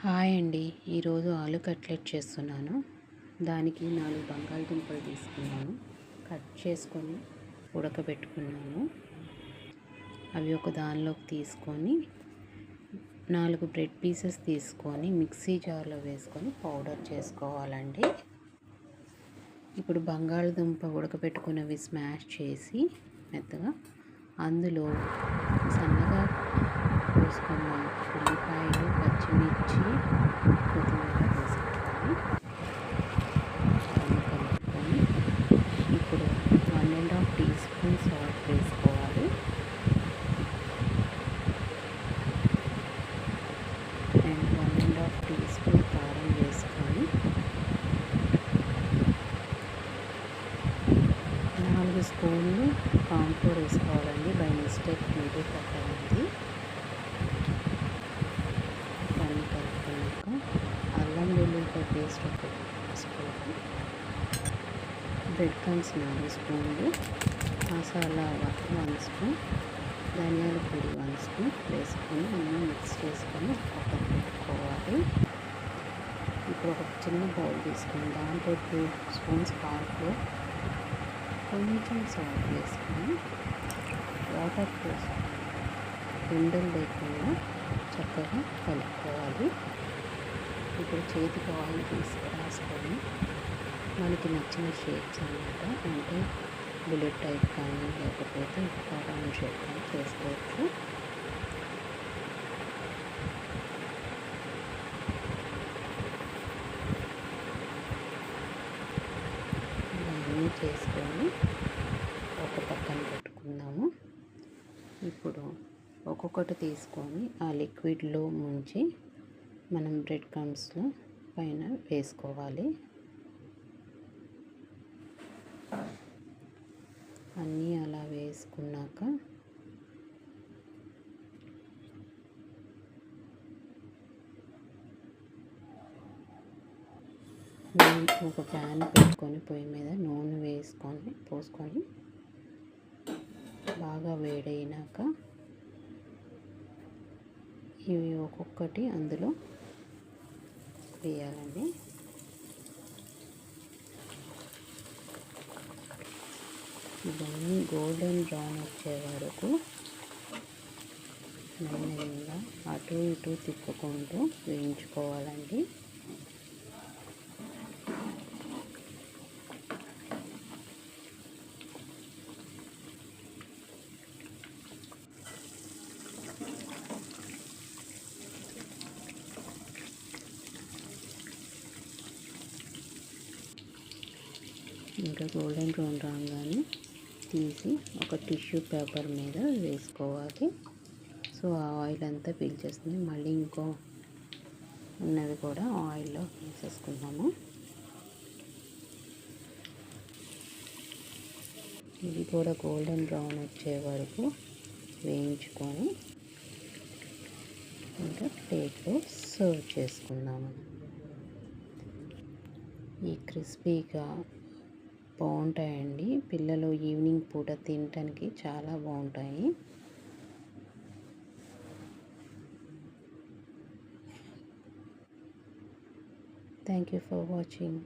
Hi అండి. ఈరోజు ఆలు కట్లెట్ చేస్తున్నాను. దానికి 4 బంగాళదుంపలు తీసుకున్నాను, కట్ చేసుకొని ఉడకబెట్టుకున్నాను. అవి ఒక దానిలోకి తీసుకొని 4 బ్రెడ్ పీసెస్ తీసుకొని మిక్సీ జార్లో వేసుకొని పౌడర్ చేసుకోవాలండి. ఇప్పుడు బంగాళదుంప ఉడకబెట్టుకున్నవి స్మాష్ చేసి మెత్తగా అందులో సన్నగా కోసుకున్న ఉల్లిపాయలు, పచ్చిమిర్చి, కొత్తిమీర వేసుకోవాలి. దాన్ని కలుపుకొని ఇప్పుడు 1½ టీ స్పూన్ సాల్ట్ వేసుకోవాలి. అండ్ 1½ టీ స్పూన్ కారం వేసుకొని 4 స్పూన్లు కార్న్‌ఫ్లోర్ వేసుకోవాలండి. బై మిస్టేక్ వీడియో పక్కనుంది. దాన్ని కలుపుకున్నాక అల్లం వెల్లుల్లిపాయ పేస్ట్ ఒక స్పూన్, బ్రెడ్ క్రమ్స్ 4 స్పూన్లు, మసాలా 1 స్పూన్, ధనియాల పొడి 1 స్పూన్ వేసుకొని అన్నీ మిక్స్ చేసుకొని పక్కన పెట్టుకోవాలి. ఇప్పుడు ఒక చిన్న బౌల్ తీసుకొని దాంట్లో 2 స్పూన్స్ కార్న్‌ఫ్లోర్, కొంచెం సాల్ట్ వేసుకొని వాటర్ పోసి ఉండలు లేకుండా చక్కగా కలుపుకోవాలి. ఇప్పుడు చేతికి ఆయిల్ రాసుకొని మనకి నచ్చిన షేప్స్ అన్నమాట, అంటే బుల్లెట్ టైప్ కానీ లేకపోతే రౌండ్ షేప్ కానీ చేసుకోవచ్చు. ఇవన్నీ చేసుకొని ఒక పక్కన పెట్టుకుందాము. ఇప్పుడు ఒక్కొక్కటి తీసుకొని ఆ లిక్విడ్లో ముంచి మనం బ్రెడ్ క్రమ్స్లో పైన వేసుకోవాలి. అన్నీ అలా వేసుకున్నాక ఒక ప్యాన్ పెట్టుకొని పొయ్యి మీద నూనె పోసుకొని బాగా వేడైనాక ఇవి ఒక్కొక్కటి అందులో వేయాలండి. ఇవన్నీ గోల్డెన్ బ్రౌన్ వచ్చే వరకు నెమ్మదిగా అటు ఇటు తిప్పుకుంటూ వేయించుకోవాలండి. ఇంకా గోల్డెన్ బ్రౌన్ రాగానే తీసి ఒక టిష్యూ పేపర్ మీద వేసుకోవాలి. సో ఆ ఆయిల్ అంతా పీల్చేస్తుంది. మళ్ళీ ఇంకో ఉన్నవి కూడా ఆయిల్లో వేసేసుకున్నాము. ఇది కూడా గోల్డెన్ బ్రౌన్ వచ్చే వరకు వేయించుకొని ఇంకా ప్లేట్లో సర్వ్ చేసుకుందాము. ఈ క్రిస్పీగా బాగుంటాయండి. పిల్లలు ఈవినింగ్ పూట తినడానికి చాలా బాగుంటాయి. Thank you for watching.